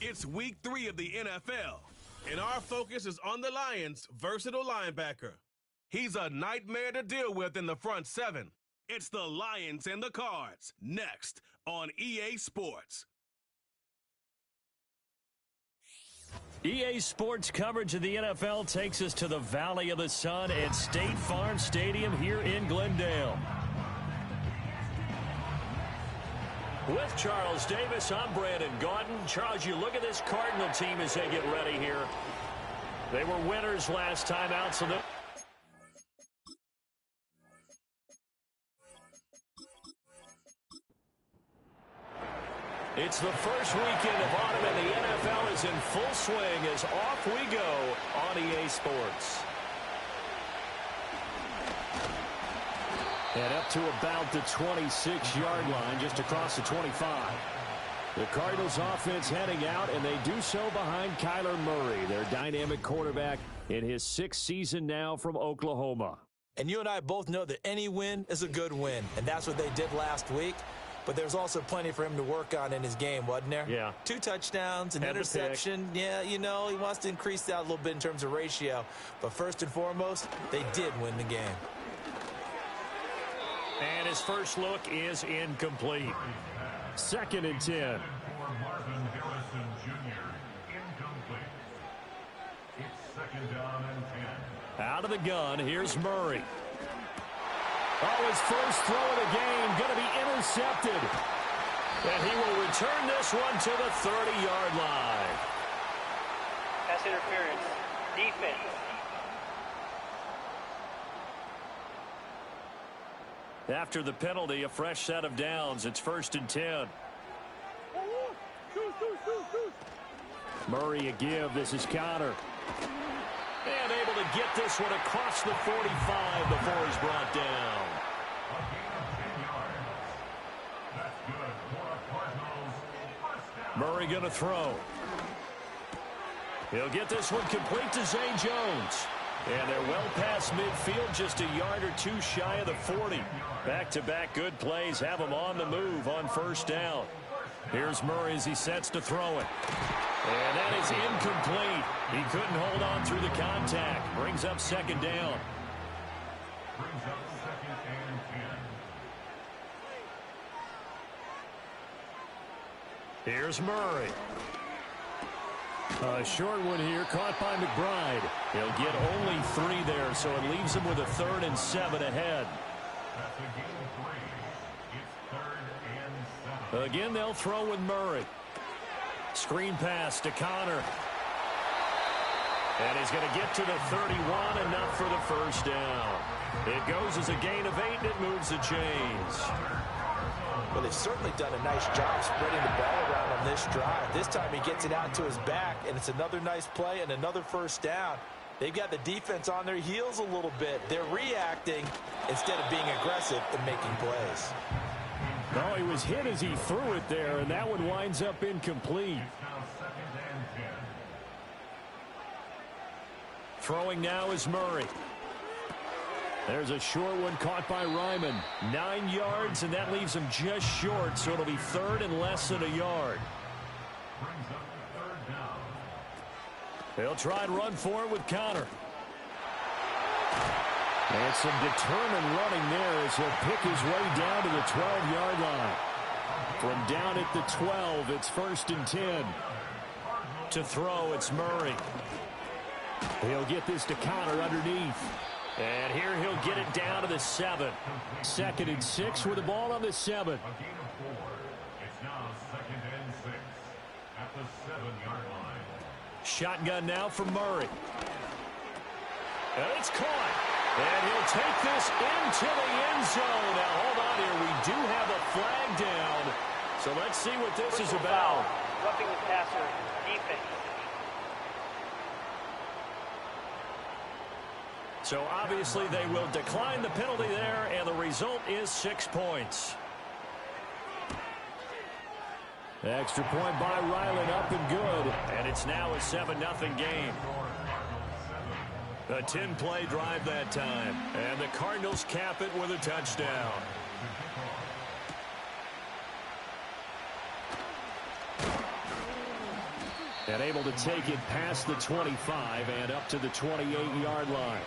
It's week 3 of the NFL, and our focus is on the Lions' versatile linebacker. He's a nightmare to deal with in the front seven. It's the Lions and the Cards, next on EA Sports. EA Sports coverage of the NFL takes us to the Valley of the Sun at State Farm Stadium here in Glendale. With Charles Davis, I'm Brandon Gaudin. Charles, you look at this Cardinal team as they get ready here. They were winners last time out, so it's the first weekend of autumn, and the NFL is in full swing as off we go on EA Sports. And up to about the 26-yard line, just across the 25. The Cardinals offense heading out, and they do so behind Kyler Murray, their dynamic quarterback in his 6th season now from Oklahoma. And you and I both know that any win is a good win, and that's what they did last week. But there's also plenty for him to work on in his game, wasn't there? Yeah. 2 touchdowns, an interception. Yeah, you know, he wants to increase that a little bit in terms of ratio. But first and foremost, they did win the game. And his first look is incomplete. 2nd and 10. Out of the gun, here's Murray. Oh, his first throw of the game going to be intercepted. And he will return this one to the 30-yard line. Pass interference. Defense. After the penalty, a fresh set of downs. It's 1st and 10. Murray a give. This is Connor. And able to get this one across the 45 before he's brought down. Murray going to throw. He'll get this one complete to Zay Jones. And they're well past midfield, just a yard or 2 shy of the 40. Back-to-back good plays have him on the move on 1st down. Here's Murray as he sets to throw it. And that is incomplete. He couldn't hold on through the contact. Brings up 2nd down. Here's Murray. A short one here, caught by McBride. He'll get only 3 there, so it leaves him with a 3rd and 7 ahead. Again, they'll throw with Murray. Screen pass to Connor. And he's going to get to the 31, enough for the 1st down. It goes as a gain of 8, and it moves the chains. Well, they've certainly done a nice job spreading the ball around on this drive. This time he gets it out to his back, and it's another nice play and another 1st down. They've got the defense on their heels a little bit. They're reacting instead of being aggressive and making plays. No, he was hit as he threw it there, and that one winds up incomplete. Throwing now is Murray. There's a short one caught by Ryman. 9 yards, and that leaves him just short, so it'll be 3rd and less than a yard. They'll try and run for it with Connor. And some determined running there as he'll pick his way down to the 12-yard line. From down at the 12, it's 1st and 10. To throw, it's Murray. He'll get this to Connor underneath. And here he'll get it down to the 7. 2nd and 6 with the ball on the 7. It's now 2nd and 6 at the 7-yard line. Shotgun now from Murray. And it's caught. And he'll take this into the end zone. Now, hold on here. We do have a flag down. So let's see what this is about. Roughing the passer. Defense. So obviously they will decline the penalty there, and the result is 6 points. Extra point by Ryland, up and good. And it's now a 7-0 game. A 10-play drive that time. And the Cardinals cap it with a touchdown. And able to take it past the 25 and up to the 28-yard line.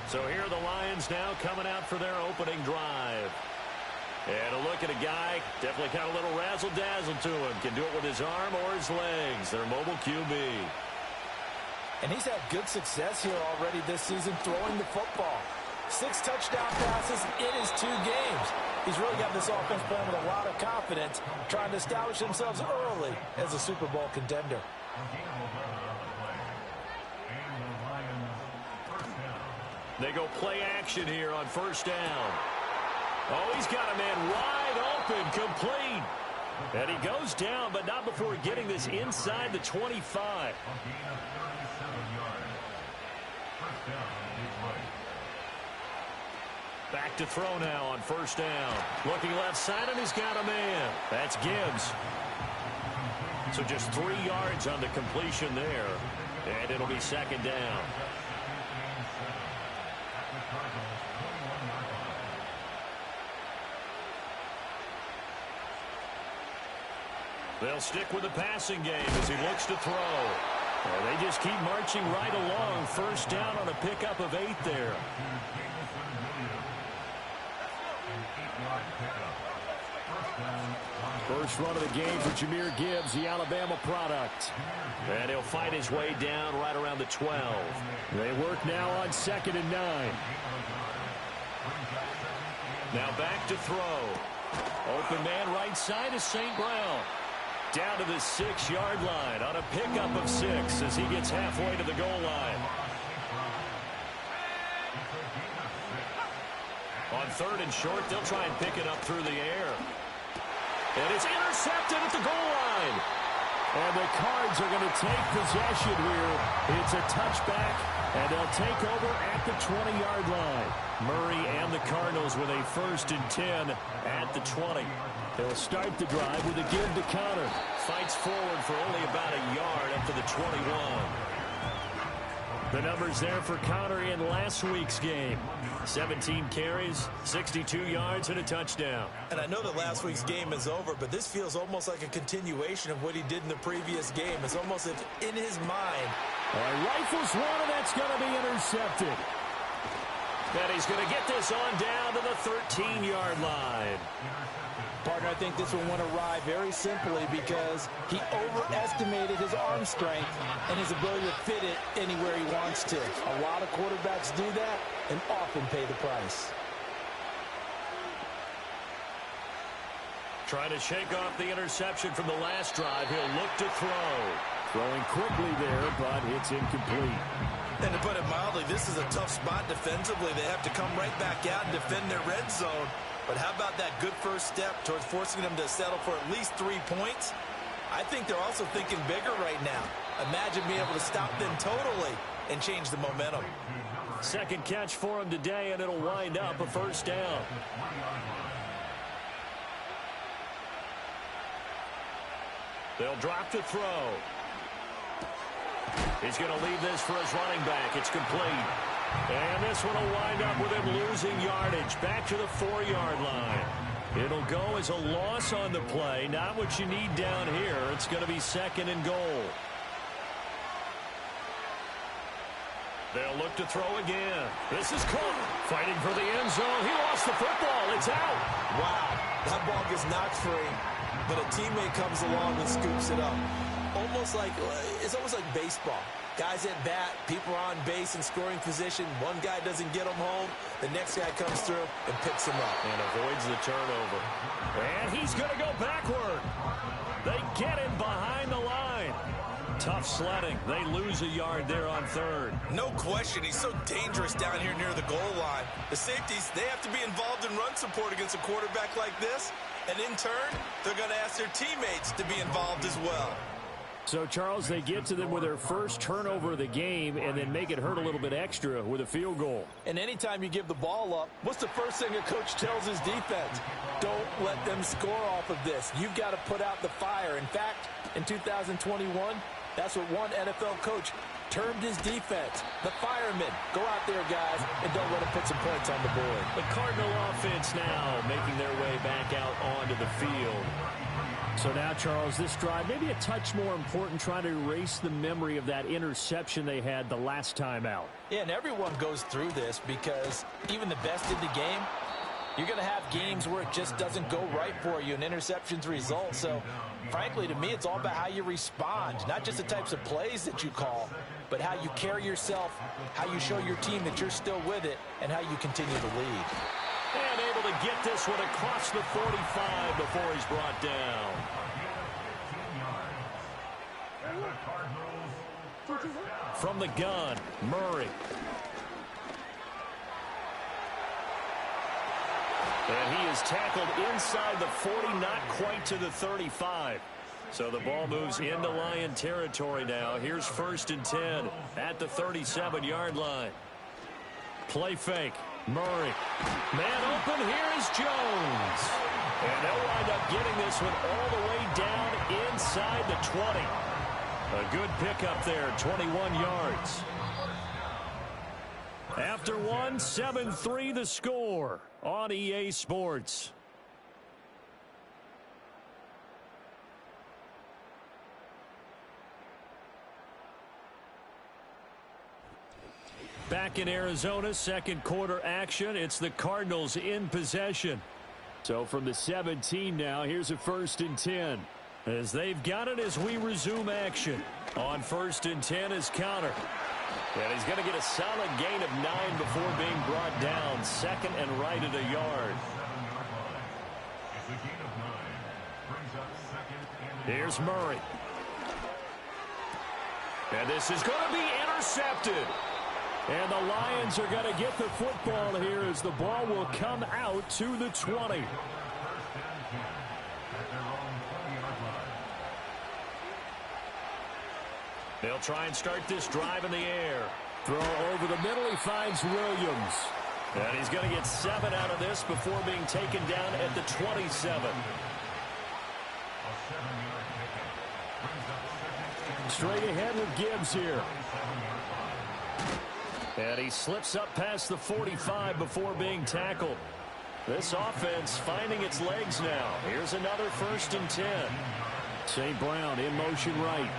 So here are the Lions now coming out for their opening drive. And a look at a guy, definitely kind of a little razzle-dazzle to him. Can do it with his arm or his legs. Their mobile QB. And he's had good success here already this season throwing the football. 6 touchdown passes in his 2 games. He's really got this offense playing with a lot of confidence, trying to establish themselves early as a Super Bowl contender. They go play action here on first down. Oh, he's got a man wide open, complete. And he goes down, but not before getting this inside the 25. Back to throw now on first down. Looking left side, and he's got a man. That's Gibbs. So just 3 yards on the completion there. And it'll be second down. They'll stick with the passing game as he looks to throw. And they just keep marching right along. First down on a pickup of 8 there. First run of the game for Jahmyr Gibbs, the Alabama product. And he'll fight his way down right around the 12. They work now on 2nd and 9. Now back to throw. Open man right side is St. Brown. Down to the 6-yard line on a pickup of 6 as he gets halfway to the goal line. On 3rd and short, they'll try and pick it up through the air. And it's intercepted at the goal line. And the Cards are going to take possession here. It's a touchback, and they'll take over at the 20-yard line. Murray and the Cardinals with a 1st and 10 at the 20. They'll start the drive with a give to Conner. Fights forward for only about a yard up to the 21. The numbers there for Conner in last week's game. 17 carries, 62 yards, and a touchdown. And I know that last week's game is over, but this feels almost like a continuation of what he did in the previous game. It's almost as if in his mind. Rifles one, and that's going to be intercepted. And he's going to get this on down to the 13-yard line. Partner, I think this one went awry very simply because he overestimated his arm strength and his ability to fit it anywhere he wants to. A lot of quarterbacks do that and often pay the price. Trying to shake off the interception from the last drive. He'll look to throw. Throwing quickly there, but it's incomplete. And to put it mildly, this is a tough spot defensively. They have to come right back out and defend their red zone. But how about that good first step towards forcing them to settle for at least 3 points? I think they're also thinking bigger right now. Imagine being able to stop them totally and change the momentum. Second catch for him today, and it'll wind up a first down. They'll drop to throw. He's going to leave this for his running back. It's complete. And this one will wind up with him losing yardage back to the 4-yard line. It'll go as a loss on the play. Not what you need down here. It's going to be 2nd and goal. They'll look to throw again. This is caught. Fighting for the end zone. He lost the football. It's out. Wow. That ball gets knocked free, but a teammate comes along and scoops it up. It's almost like baseball. Guys at bat, people are on base in scoring position. One guy doesn't get him home. The next guy comes through and picks him up. And avoids the turnover. And he's going to go backward. They get him behind the line. Tough sledding. They lose a yard there on 3rd. No question. He's so dangerous down here near the goal line. The safeties, they have to be involved in run support against a quarterback like this. And in turn, they're going to ask their teammates to be involved as well. So, Charles, they get to them with their first turnover of the game and then make it hurt a little bit extra with a field goal. And anytime you give the ball up, what's the first thing a coach tells his defense? Don't let them score off of this. You've got to put out the fire. In fact, in 2021, That's what one NFL coach termed his defense. The firemen. Go out there, guys, and don't let them put some points on the board. The Cardinal offense now making their way back out onto the field. So now, Charles, this drive maybe a touch more important, trying to erase the memory of that interception they had the last time out. Yeah, and everyone goes through this because even the best in the game, you're going to have games where it just doesn't go right for you and interceptions result. So, frankly, to me, it's all about how you respond, not just the types of plays that you call, but how you carry yourself, how you show your team that you're still with it, and how you continue to lead. And able to get this one across the 45 before he's brought down. From the gun, Murray. And he is tackled inside the 40, not quite to the 35. So the ball moves into Lion territory now. Here's 1st and 10 at the 37-yard line. Play fake. Murray. Man open. Here is Jones. And they'll wind up getting this one all the way down inside the 20. A good pickup there, 21 yards. After one, 7-3 the score on EA Sports. Back in Arizona, second quarter action. It's the Cardinals in possession. So from the 17 now, here's a 1st and 10. As they've got it as we resume action. On 1st and 10 is Conner. And he's going to get a solid gain of 9 before being brought down. 2nd and right at a yard. Here's Murray. And this is going to be intercepted. And the Lions are going to get the football here as the ball will come out to the 20. They'll try and start this drive in the air. Throw over the middle. He finds Williams. And he's going to get 7 out of this before being taken down at the 27. Straight ahead with Gibbs here. And he slips up past the 45 before being tackled. This offense finding its legs now. Here's another 1st and 10. St. Brown in motion right.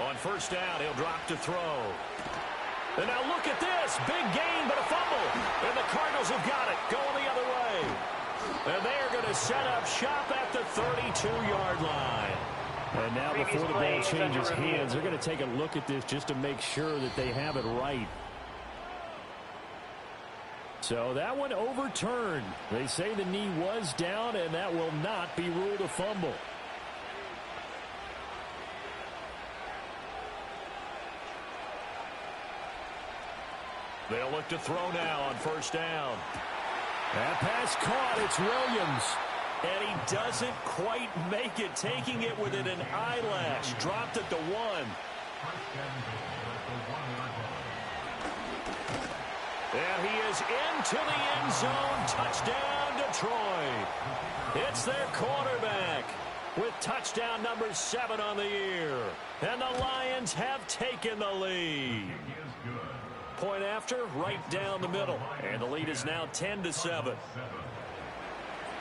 On 1st down, he'll drop to throw. And now look at this. Big gain, but a fumble. And the Cardinals have got it. Going the other way. And they're going to set up shop at the 32-yard line. And now before the ball changes hands, they're going to take a look at this just to make sure that they have it right. So that one overturned. They say the knee was down, and that will not be ruled a fumble. They'll look to throw now on 1st down. That pass caught. It's Williams. And he doesn't quite make it, taking it within an eyelash. Dropped at the 1. And he is into the end zone. Touchdown, Detroit. It's their quarterback with touchdown number 7 on the year. And the Lions have taken the lead. Point after, right down the middle. And the lead is now 10-7.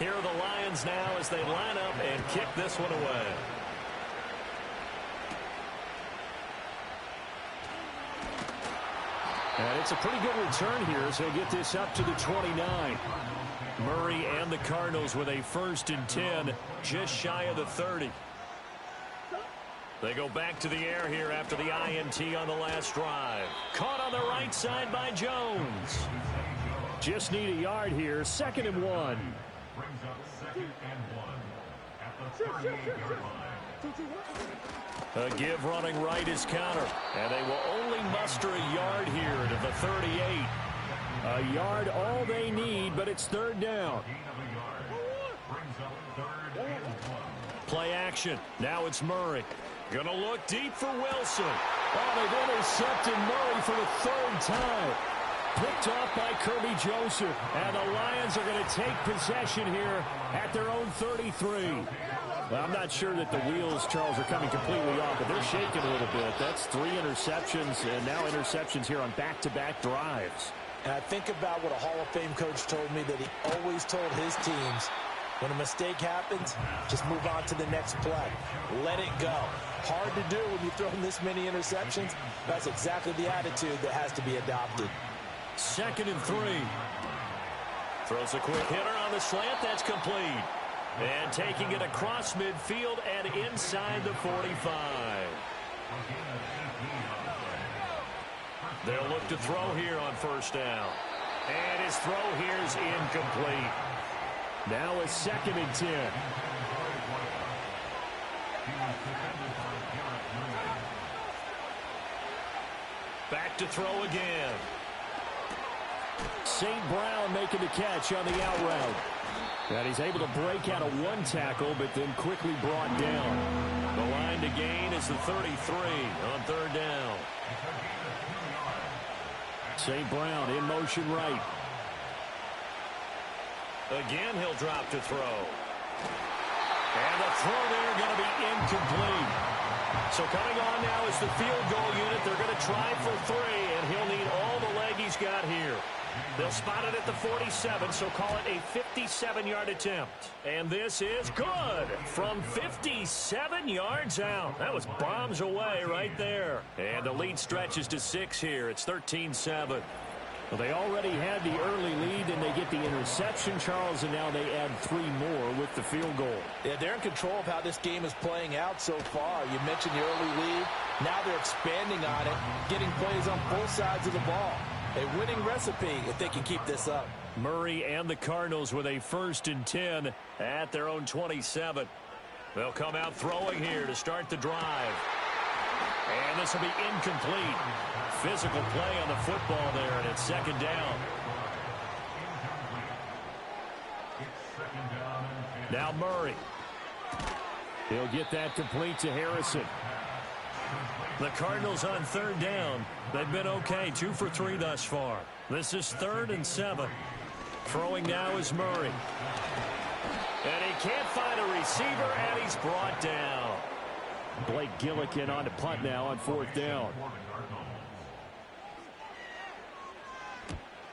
Here are the Lions now as they line up and kick this one away. And it's a pretty good return here as he'll get this up to the 29. Murray and the Cardinals with a 1st and 10, just shy of the 30. They go back to the air here after the INT on the last drive. Caught on the right side by Jones. Just need a yard here. 2nd and 1. Brings up 2nd and 1 at the 38-yard line. A give running right is Conner. And they will only muster a yard here to the 38. A yard all they need, but it's 3rd down. Play action. Now it's Murray. Gonna look deep for Wilson. Oh, they've intercepted Murray for the 3rd time. Picked off by Kirby Joseph. And the Lions are going to take possession here at their own 33. Well, I'm not sure that the wheels, Charles, are coming completely off, but they're shaking a little bit. That's 3 interceptions, and now interceptions here on back-to-back drives. And I think about what a Hall of Fame coach told me, that he always told his teams, when a mistake happens, just move on to the next play. Let it go. Hard to do when you throw this many interceptions. That's exactly the attitude that has to be adopted. 2nd and 3. Throws a quick hitter on the slant. That's complete. And taking it across midfield and inside the 45. They'll look to throw here on 1st down. And his throw here is incomplete. Now a 2nd and 10. Back to throw again. St. Brown making the catch on the out route. And he's able to break out of 1 tackle, but then quickly brought down. The line to gain is the 33 on 3rd down. St. Brown in motion right. Again, he'll drop to throw. And the throw there going to be incomplete. So coming on now is the field goal unit. They're going to try for 3, and he'll need all the leg he's got here. They'll spot it at the 47, so call it a 57-yard attempt. And this is good from 57 yards out. That was bombs away right there. And the lead stretches to 6 here. It's 13-7. Well, they already had the early lead, and they get the interception, Charles, and now they add 3 more with the field goal. Yeah, they're in control of how this game is playing out so far. You mentioned the early lead. Now they're expanding on it, getting plays on both sides of the ball. A winning recipe if they can keep this up. Murray and the Cardinals with a 1st and 10 at their own 27. They'll come out throwing here to start the drive. And this will be incomplete. Physical play on the football there, and it's 2nd down. Now Murray. He'll get that complete to Harrison. The Cardinals on 3rd down. They've been okay, 2 for 3 thus far. This is 3rd and 7. Throwing now is Murray. And he can't find a receiver, and he's brought down. Blake Gillikin on to punt now on 4th down.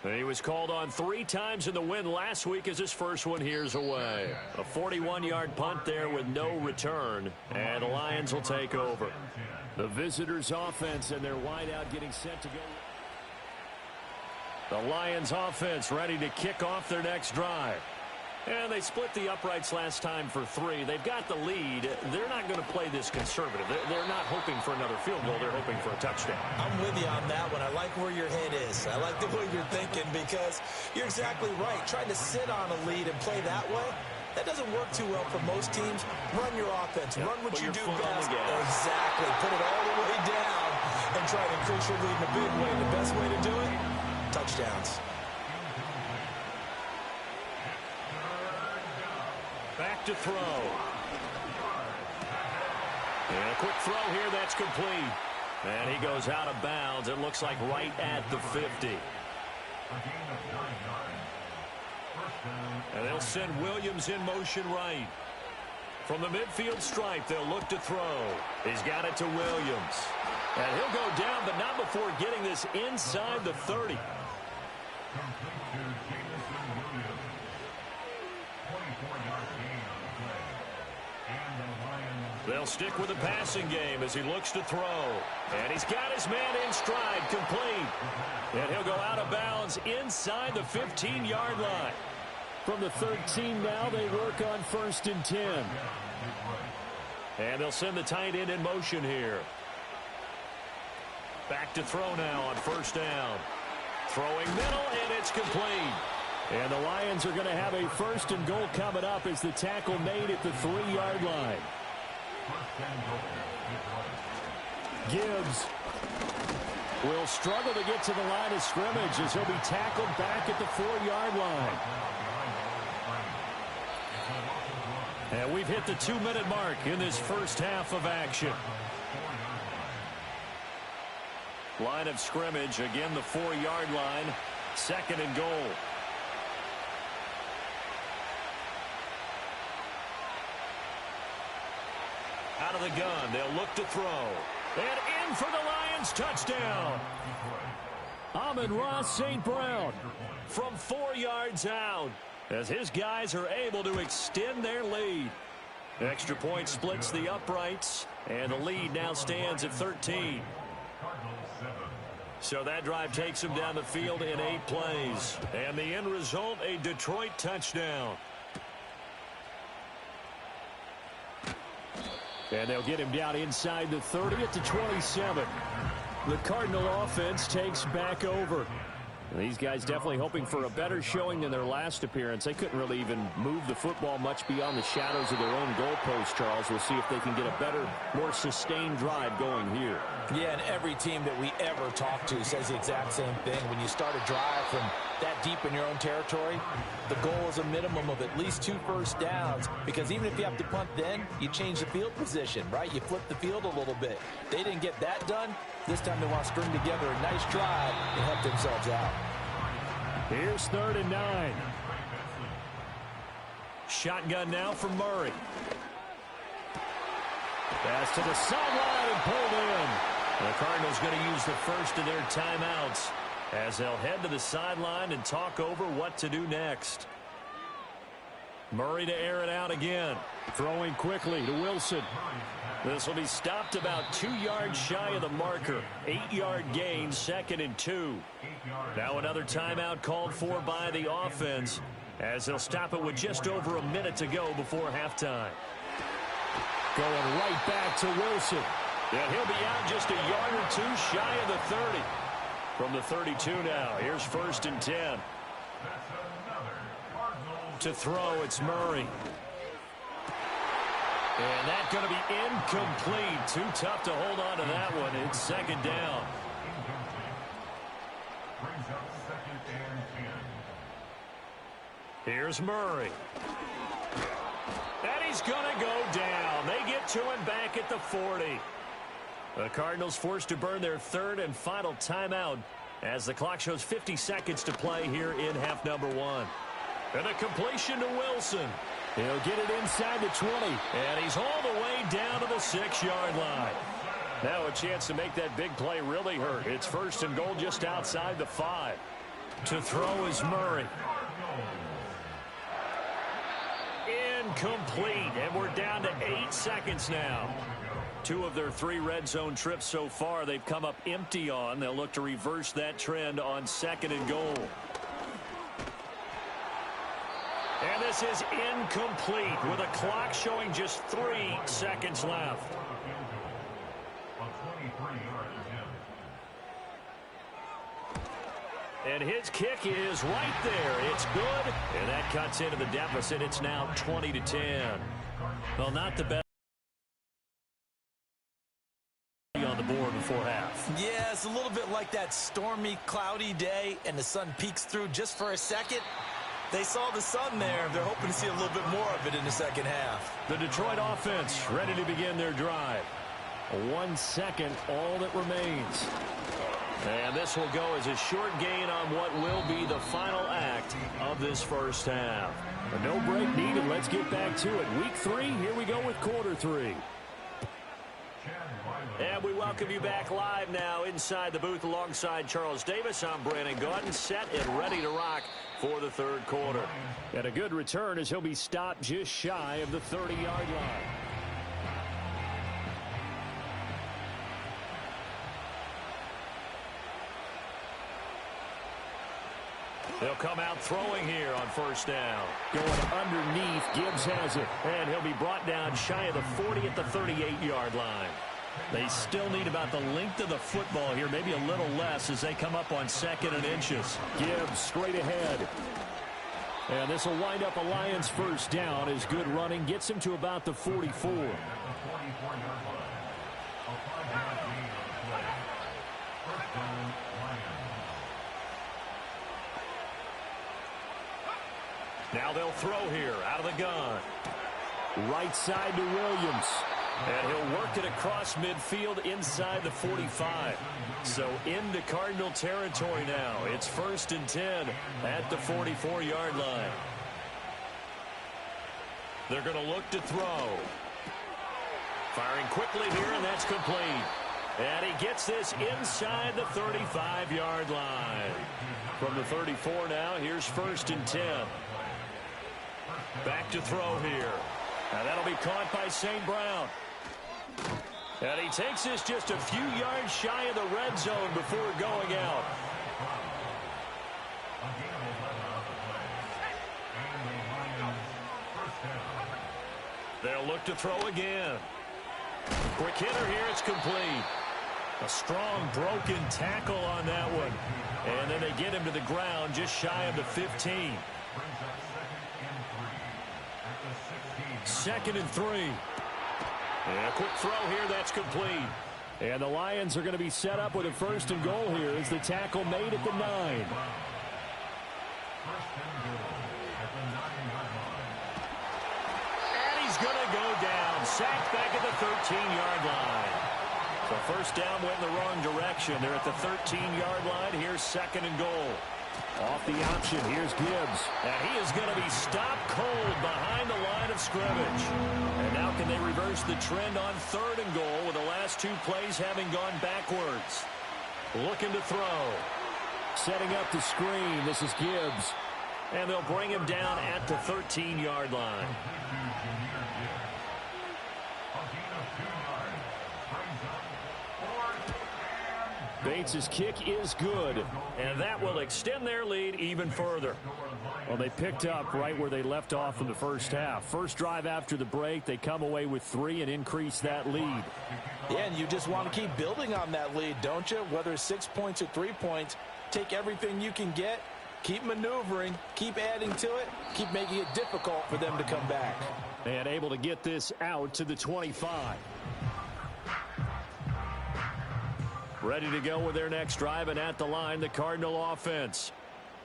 He was called on 3 times in the win last week as his first one here's away. A 41-yard punt there with no return, and the Lions will take over. The visitors' offense and their wideout getting set to go. The Lions' offense ready to kick off their next drive. And they split the uprights last time for 3. They've got the lead. They're not going to play this conservative. They're not hoping for another field goal. They're hoping for a touchdown. I'm with you on that one. I like where your head is. I like the way you're thinking, because you're exactly right. Trying to sit on a lead and play that way, that doesn't work too well for most teams. Run your offense. Run what you do best. Exactly. Put it all the way down and try to increase your lead in a big way. The best way to do it, touchdowns. Back to throw. And a quick throw here, that's complete. And he goes out of bounds. It looks like right at the 50. And they'll send Williams in motion right. From the midfield stripe, they'll look to throw. He's got it to Williams. And he'll go down, but not before getting this inside the 30. They'll stick with the passing game as he looks to throw. And he's got his man in stride, complete. And he'll go out of bounds inside the 15-yard line. From the 13 now, they work on 1st and 10. And they'll send the tight end in motion here. Back to throw now on 1st down. Throwing middle, and it's complete. And the Lions are going to have a 1st and goal coming up as the tackle made at the 3-yard line. Gibbs will struggle to get to the line of scrimmage as he'll be tackled back at the 4-yard line. And we've hit the 2-minute mark in this first half of action. Line of scrimmage, again the 4-yard line, 2nd and goal. Out of the gun, they'll look to throw. And in for the Lions, touchdown. Amon-Ra St. Brown from 4 yards out as his guys are able to extend their lead. Extra point splits the uprights, and the lead now stands at 13. So that drive takes him down the field in 8 plays. And the end result, a Detroit touchdown. And they'll get him down inside the 30 at the 27. The Cardinal offense takes back over. These guys definitely hoping for a better showing than their last appearance. They couldn't really even move the football much beyond the shadows of their own goalpost, Charles. We'll see if they can get a better, more sustained drive going here. Yeah, and every team that we ever talk to says the exact same thing. When you start a drive from that deep in your own territory, the goal is a minimum of at least 2 first downs, because even if you have to punt then, you change the field position, right? You flip the field a little bit. They didn't get that done. This time they want to string together a nice drive and help themselves out. Here's 3rd and 9. Shotgun now from Murray. Pass to the sideline and pulled in. The Cardinals going to use the first of their timeouts as they'll head to the sideline and talk over what to do next. Murray to air it out again. Throwing quickly to Wilson. This will be stopped about 2 yards shy of the marker. 8-yard gain, 2nd and 2. Now another timeout called for by the offense as they'll stop it with just over a minute to go before halftime. Going right back to Wilson. And he'll be out just a yard or 2 shy of the 30. From the 32 now, here's 1st and 10. To throw, it's Murray. And that's going to be incomplete. Too tough to hold on to that one. It's 2nd down. Here's Murray. And he's going to go down. They get to him back at the 40. The Cardinals forced to burn their 3rd and final timeout as the clock shows 50 seconds to play here in half number 1. And a completion to Wilson. He'll get it inside the 20. And he's all the way down to the 6-yard line. Now a chance to make that big play really hurt. It's 1st and goal just outside the 5. To throw is Murray. Incomplete. And we're down to 8 seconds now. 2 of their 3 red zone trips so far they've come up empty on. They'll look to reverse that trend on 2nd and goal. And this is incomplete with a clock showing just 3 seconds left. And his kick is right there. It's good. And that cuts into the deficit. It's now 20-10. Well, not the best on the board before half. Yeah, it's a little bit like that stormy, cloudy day, and the sun peeks through just for a second. They saw the sun there. They're hoping to see a little bit more of it in the second half. The Detroit offense ready to begin their drive. 1 second, all that remains. And this will go as a short gain on what will be the final act of this first half. A no break needed. Let's get back to it. Week 3, here we go with quarter 3. And we welcome you back live now inside the booth alongside Charles Davis. I'm Brandon Gaudin, set and ready to rock for the 3rd quarter. And a good return as he'll be stopped just shy of the 30-yard line. They'll come out throwing here on 1st down. Going underneath, Gibbs has it. And he'll be brought down shy of the 40 at the 38-yard line. They still need about the length of the football here, maybe a little less as they come up on 2nd and inches. Gibbs straight ahead. And this will wind up a Lions 1st down as good running gets him to about the 44. Now they'll throw here out of the gun. Right side to Williams. And he'll work it across midfield inside the 45. So into Cardinal territory now. It's 1st and 10 at the 44-yard line. They're going to look to throw. Firing quickly here, and that's complete. And he gets this inside the 35-yard line. From the 34 now, here's 1st and 10. Back to throw here. And that'll be caught by St. Brown. And he takes this just a few yards shy of the red zone before going out. They'll look to throw again. Quick hitter here, it's complete. A strong broken tackle on that one. And then they get him to the ground just shy of the 15. 2nd and 3. And a quick throw here, that's complete. And the Lions are going to be set up with a 1st and goal here as the tackle made at the 9. And he's going to go down. Sacked back at the 13-yard line. So 1st down went in the wrong direction. They're at the 13-yard line. Here's 2nd and goal. Off the option, here's Gibbs. And he is going to be stopped cold behind the line of scrimmage. And now can they reverse the trend on 3rd and goal with the last 2 plays having gone backwards? Looking to throw. Setting up the screen, this is Gibbs. And they'll bring him down at the 13-yard line. Bates' kick is good. And that will extend their lead even further. Well, they picked up right where they left off in the first half. First drive after the break, they come away with 3 and increase that lead. Yeah, and you just want to keep building on that lead, don't you? Whether it's 6 points or 3 points, take everything you can get, keep maneuvering, keep adding to it, keep making it difficult for them to come back. And able to get this out to the 25. Ready to go with their next drive, and at the line, the Cardinal offense.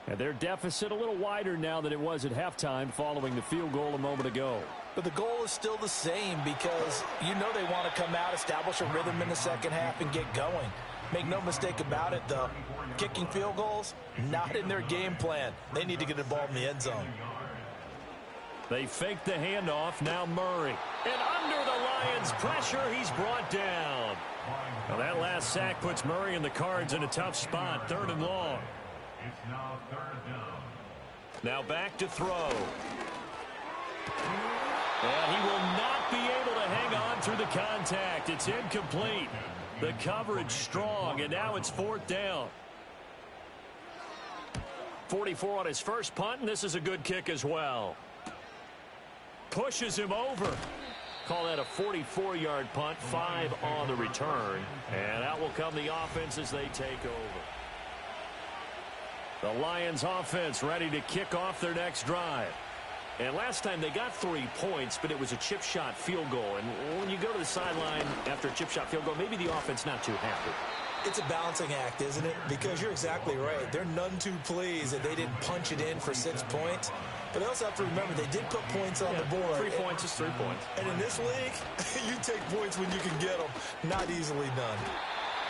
And their deficit a little wider now than it was at halftime following the field goal a moment ago. But the goal is still the same because you know they want to come out, establish a rhythm in the second half, and get going. Make no mistake about it, though. Kicking field goals, not in their game plan. They need to get the ball in the end zone. They fake the handoff. Now Murray. And under the Lions' pressure, he's brought down. Well, that last sack puts Murray and the Cards in a tough spot. 3rd and long. It's now 3rd down. Now back to throw. And he will not be able to hang on through the contact. It's incomplete. The coverage strong, and now it's 4th down. 44 on his first punt, and this is a good kick as well. Pushes him over. Call that a 44-yard punt, 5 on the return. And out will come the offense as they take over. The Lions offense ready to kick off their next drive. And last time they got 3 points, but it was a chip shot field goal. And when you go to the sideline after a chip shot field goal, maybe the offense not too happy. It's a balancing act, isn't it? Because you're exactly right. They're none too pleased that they didn't punch it in for 6 points. But they also have to remember they did put points on the board. 3 points is 3 points. And in this league, you take points when you can get them. Not easily done.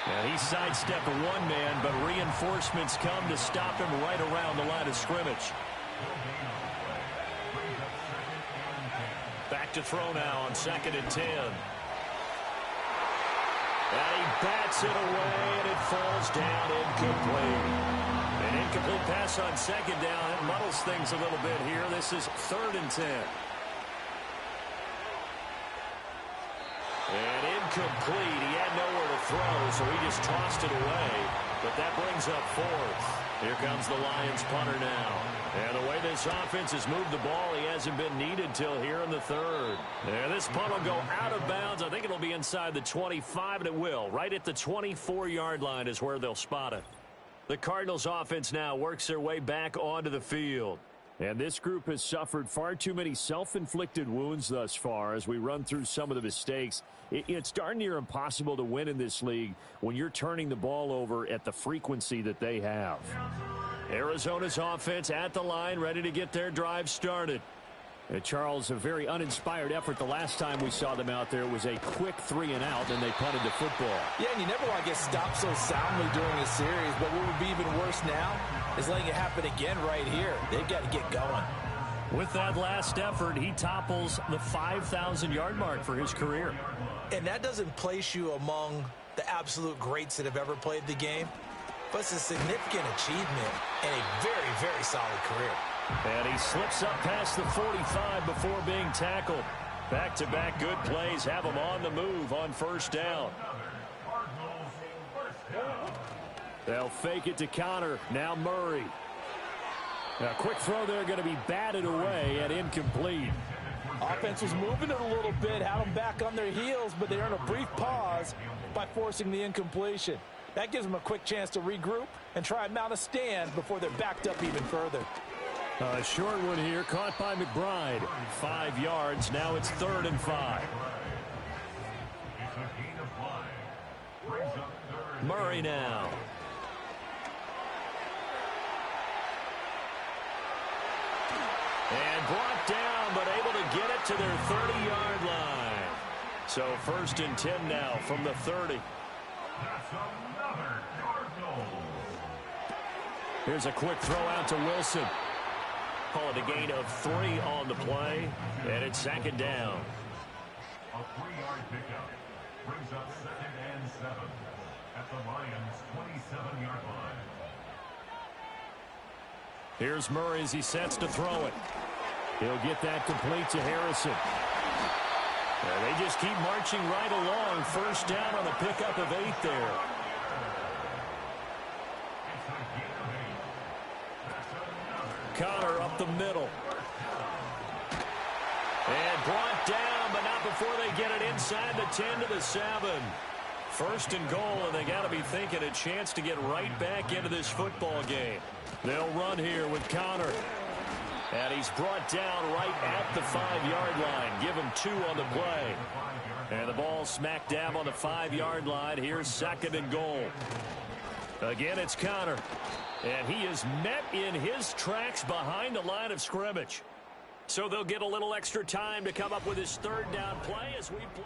And he sidestepped a 1-man, but reinforcements come to stop him right around the line of scrimmage. Back to throw now on 2nd and 10. And he bats it away, and it falls down incomplete. An incomplete pass on 2nd down. It muddles things a little bit here. This is 3rd and 10. And incomplete. He had nowhere to throw, so he just tossed it away. But that brings up 4th. Here comes the Lions punter now. And the way this offense has moved the ball, he hasn't been needed till here in the 3rd. And this punt will go out of bounds. I think it'll be inside the 25, and it will. Right at the 24-yard line is where they'll spot it. The Cardinals offense now works their way back onto the field. And this group has suffered far too many self-inflicted wounds thus far as we run through some of the mistakes. It's darn near impossible to win in this league when you're turning the ball over at the frequency that they have. Arizona's offense at the line, ready to get their drive started. Charles, a very uninspired effort the last time we saw them out there. It was a quick 3 and out, and they punted the football. Yeah, and you never want to get stopped so soundly during a series, but what would be even worse now is letting it happen again right here. They've got to get going. With that last effort, he topples the 5,000-yard mark for his career. And that doesn't place you among the absolute greats that have ever played the game, but it's a significant achievement and a very, very solid career. And he slips up past the 45 before being tackled. Back-to-back good plays have him on the move on first down. They'll fake it to Connor. Now Murray. A quick throw there going to be batted away and incomplete. Offense was moving it a little bit, had them back on their heels, but they earned a brief pause by forcing the incompletion. That gives them a quick chance to regroup and try and mount a stand before they're backed up even further. A short one here, caught by McBride. 5 yards, now it's 3rd and 5. Murray now. And brought down, but able to get it to their 30-yard line. So 1st and 10 now from the 30. Here's a quick throw out to Wilson. Call it a gain of 3 on the play, and it's 2nd down. A 3-yard pickup brings up 2nd and 7 at the Lions' 27-yard line. Here's Murray as he sets to throw it. He'll get that complete to Harrison. And they just keep marching right along. 1st down on a pickup of 8 there. Connor up the middle. And brought down, but not before they get it inside the 10 to the 7. 1st and goal, and they got to be thinking a chance to get right back into this football game. They'll run here with Connor. And he's brought down right at the 5-yard line. Give him 2 on the play. And the ball smack dab on the 5-yard line. Here's 2nd and goal. Again, it's Connor. And he is met in his tracks behind the line of scrimmage. So they'll get a little extra time to come up with his 3rd down play as we play.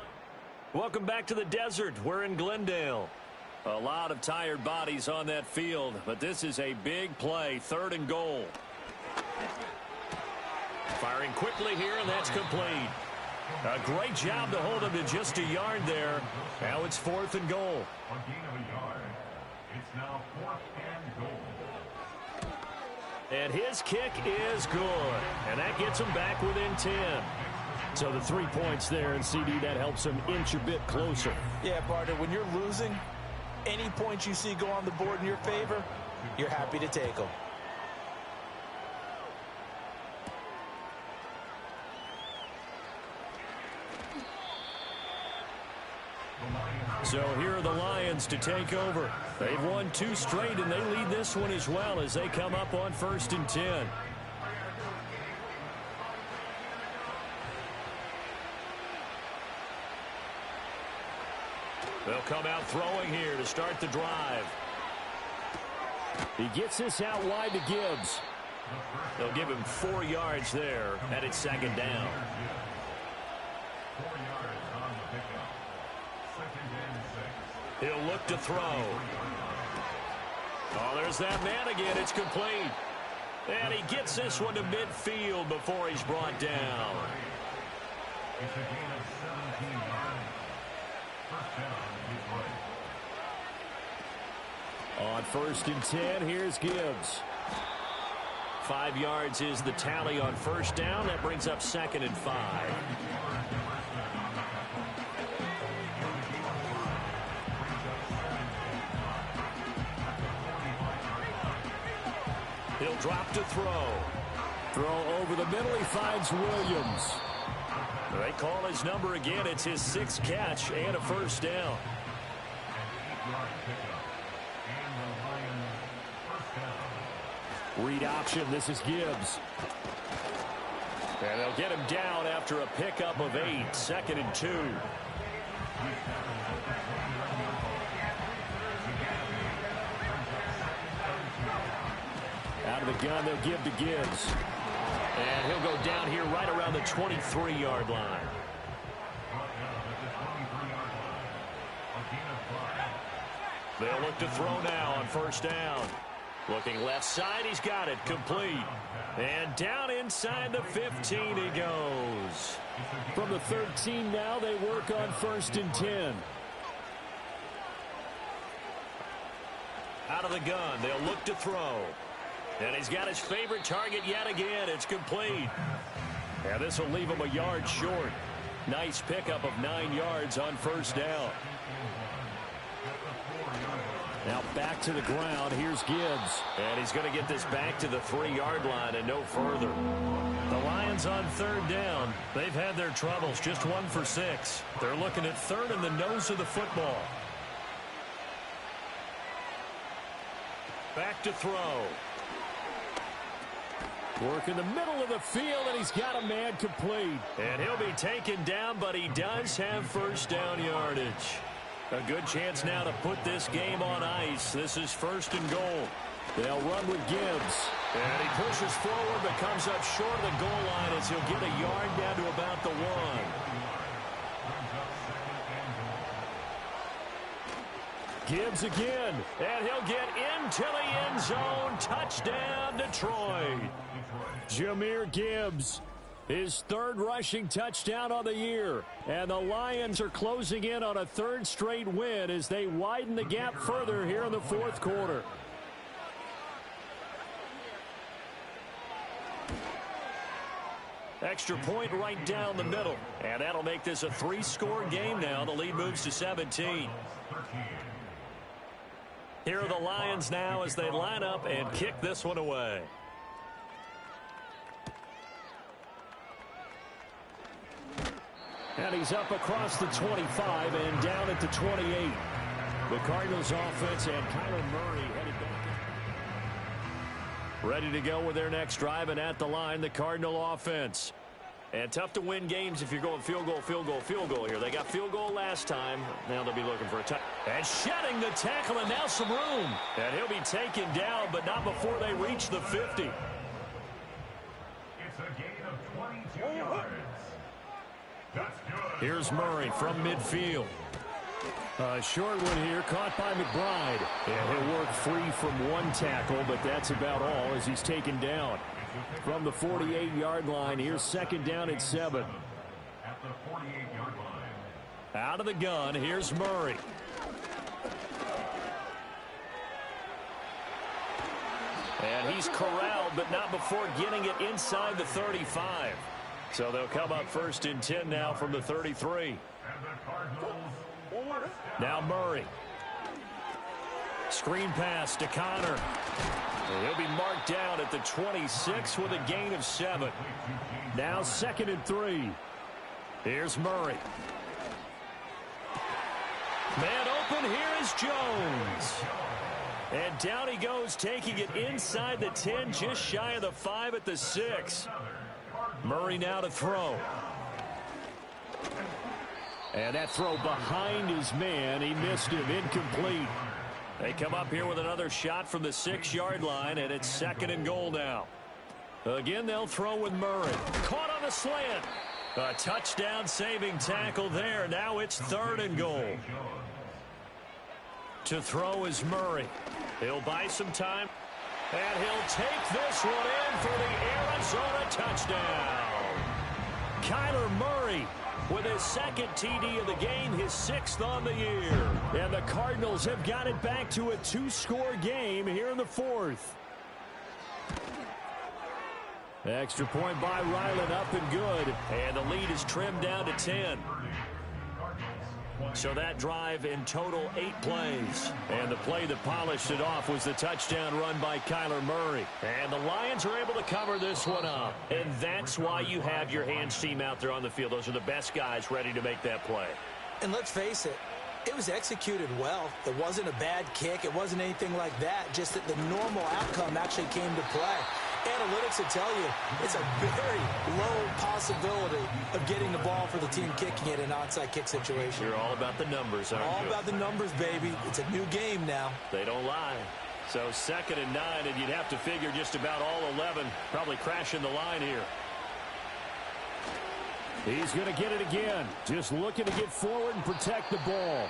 Welcome back to the desert. We're in Glendale. A lot of tired bodies on that field, but this is a big play. 3rd and goal. Firing quickly here, and that's complete. A great job to hold him to just a yard there. Now it's 4th and goal. A gain of a yard. It's now 4th and goal. And his kick is good. And that gets him back within 10. So the 3 points there, and CD, that helps him inch a bit closer. Yeah, partner, when you're losing, any points you see go on the board in your favor, you're happy to take them. So here are the Lions to take over. They've won 2 straight, and they lead this one as well as they come up on 1st and 10. They'll come out throwing here to start the drive. He gets this out wide to Gibbs. They'll give him 4 yards there, and it's 2nd down. 4 yards on the pickup. 2nd and 6. He'll look to throw. Oh, there's that man again. It's complete. And he gets this one to midfield before he's brought down. It's a gain of 17 yards. 1st down, Detroit. On 1st and 10, here's Gibbs. 5 yards is the tally on 1st down. That brings up 2nd and 5. He'll drop to throw. Throw over the middle. He finds Williams. They call his number again. It's his 6th catch and a 1st down. Read option. This is Gibbs. And they'll get him down after a pickup of 8. 2nd and 2. Out of the gun, they'll give to Gibbs. And he'll go down here right around the 23-yard line. They'll look to throw now on 1st down. Looking left side, he's got it, complete. And down inside the 15 he goes. From the 13 now, they work on 1st and 10. Out of the gun, they'll look to throw. And he's got his favorite target yet again. It's complete. And this will leave him a yard short. Nice pickup of 9 yards on 1st down. Now back to the ground. Here's Gibbs. And he's going to get this back to the 3-yard line and no further. The Lions on 3rd down. They've had their troubles. Just 1 for 6. They're looking at 3rd in the nose of the football. Back to throw. Work in the middle of the field, and he's got a man complete. And he'll be taken down, but he does have 1st down yardage. A good chance now to put this game on ice. This is 1st and goal. They'll run with Gibbs. And he pushes forward, but comes up short of the goal line as he'll get a yard down to about the 1. Gibbs again. And he'll get into the end zone. Touchdown, Detroit. Jahmyr Gibbs, his 3rd rushing touchdown on the year. And the Lions are closing in on a 3rd straight win as they widen the gap further here in the 4th quarter. Extra point right down the middle. And that'll make this a 3-score game now. The lead moves to 17. Here are the Lions now as they line up and kick this one away. And he's up across the 25 and down at the 28. The Cardinals offense and Kyler Murray headed back. Ready to go with their next drive, and at the line, the Cardinal offense. And tough to win games if you're going field goal, field goal, field goal here. They got field goal last time. Now they'll be looking for a touchdown. And shedding the tackle, and now some room. And he'll be taken down, but not before they reach the 50. It's a gain of 22 yards. That's good. Here's Murray from midfield. A short one here, caught by McBride. And he'll work free from 1 tackle, but that's about all as he's taken down. From the 48-yard line, here's 2nd down at 7. At the 48-yard line. Out of the gun, here's Murray. And he's corralled, but not before getting it inside the 35. So they'll come up 1st and 10 now from the 33. And the Cardinals. Now Murray. Screen pass to Connor. And he'll be marked down at the 26 with a gain of 7. Now 2nd and 3. Here's Murray. Man open, here is Jones. And down he goes, taking it inside the 10, just shy of the 5 at the 6. Murray now to throw. And that throw behind his man, he missed him, incomplete. They come up here with another shot from the 6-yard line, and it's 2nd and goal now. Again, they'll throw with Murray. Caught on the slant. A touchdown-saving tackle there. Now it's 3rd and goal. To throw is Murray. He'll buy some time, and he'll take this one in for the Arizona touchdown. Kyler Murray with his 2nd TD of the game, his 6th on the year. And the Cardinals have got it back to a 2-score game here in the 4th. Extra point by Ryland, up and good. And the lead is trimmed down to 10. So that drive in total 8 plays. And the play that polished it off was the touchdown run by Kyler Murray. And the Lions are able to cover this one up. And that's why you have your hands team out there on the field. Those are the best guys ready to make that play. And let's face it, it was executed well. It wasn't a bad kick. It wasn't anything like that. Just that the normal outcome actually came to play. Analytics will tell you it's a very low possibility of getting the ball for the team kicking it in an onside kick situation. You're all about the numbers, aren't you? All about the numbers, baby. It's a new game now. They don't lie. So 2nd and 9, and you'd have to figure just about all 11 probably crashing the line here. He's going to get it again. Just looking to get forward and protect the ball.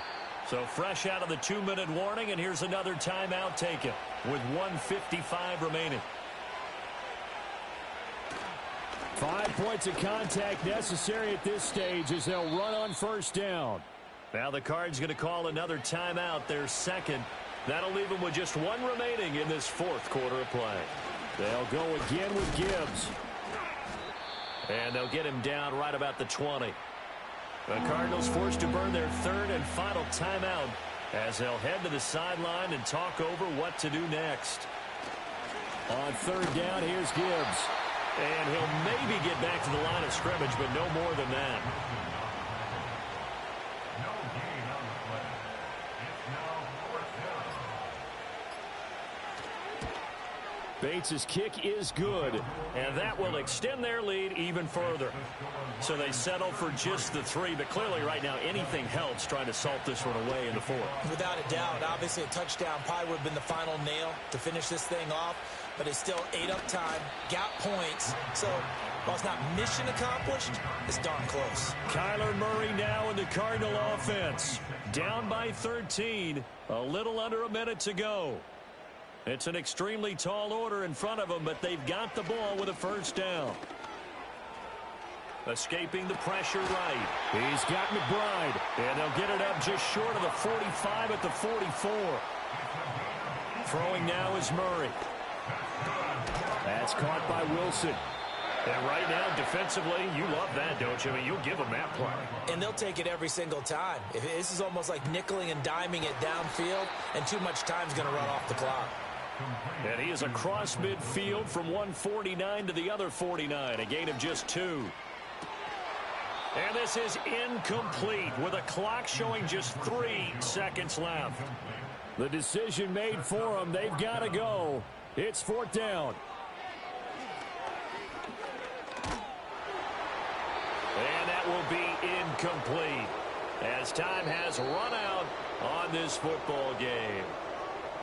So fresh out of the 2-minute warning, and here's another timeout taken with 1:55 remaining. 5 points of contact necessary at this stage as they'll run on first down. Now the Cards going to call another timeout, their second. That'll leave them with just one remaining in this fourth quarter of play. They'll go again with Gibbs. And they'll get him down right about the 20. The Cardinals forced to burn their third and final timeout as they'll head to the sideline and talk over what to do next. On third down, here's Gibbs. And he'll maybe get back to the line of scrimmage, but no more than that. No gain on the play. It's now fourth down. Bates' kick is good. And that will extend their lead even further. So they settle for just the 3, but clearly right now anything helps trying to salt this one away in the 4th. Without a doubt, obviously a touchdown probably would have been the final nail to finish this thing off, but it's still ate up time, got points, so while it's not mission accomplished, it's darn close. Kyler Murray now in the Cardinal offense. Down by 13, a little under a minute to go. It's an extremely tall order in front of them, but they've got the ball with a first down. Escaping the pressure right. He's got McBride. And they'll get it up just short of the 45 at the 44. Throwing now is Murray. That's caught by Wilson. And right now, defensively, you love that, don't you? I mean, you'll give them that play. And they'll take it every single time. This is almost like nickeling and diming it downfield, and too much time's going to run off the clock. And he is across midfield from 149 to the other 49, a gain of just 2. And this is incomplete with a clock showing just 3 seconds left. The decision made for them. They've got to go. It's fourth down. And that will be incomplete as time has run out on this football game.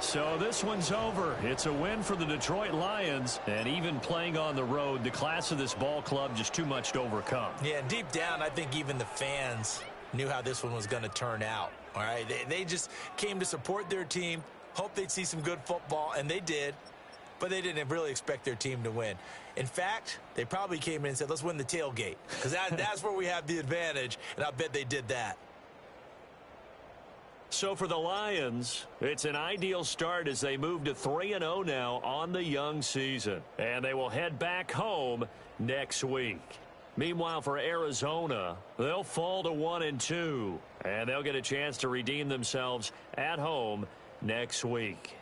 So this one's over. It's a win for the Detroit Lions, and even playing on the road, the class of this ball club just too much to overcome. Yeah, deep down, I think even the fans knew how this one was going to turn out. All right, they just came to support their team, hoped they'd see some good football, and they did, but they didn't really expect their team to win. In fact, they probably came in and said, let's win the tailgate, because that's where we have the advantage, and I bet they did that. So for the Lions, it's an ideal start as they move to 3-0 now on the young season. And they will head back home next week. Meanwhile, for Arizona, they'll fall to 1-2. And they'll get a chance to redeem themselves at home next week.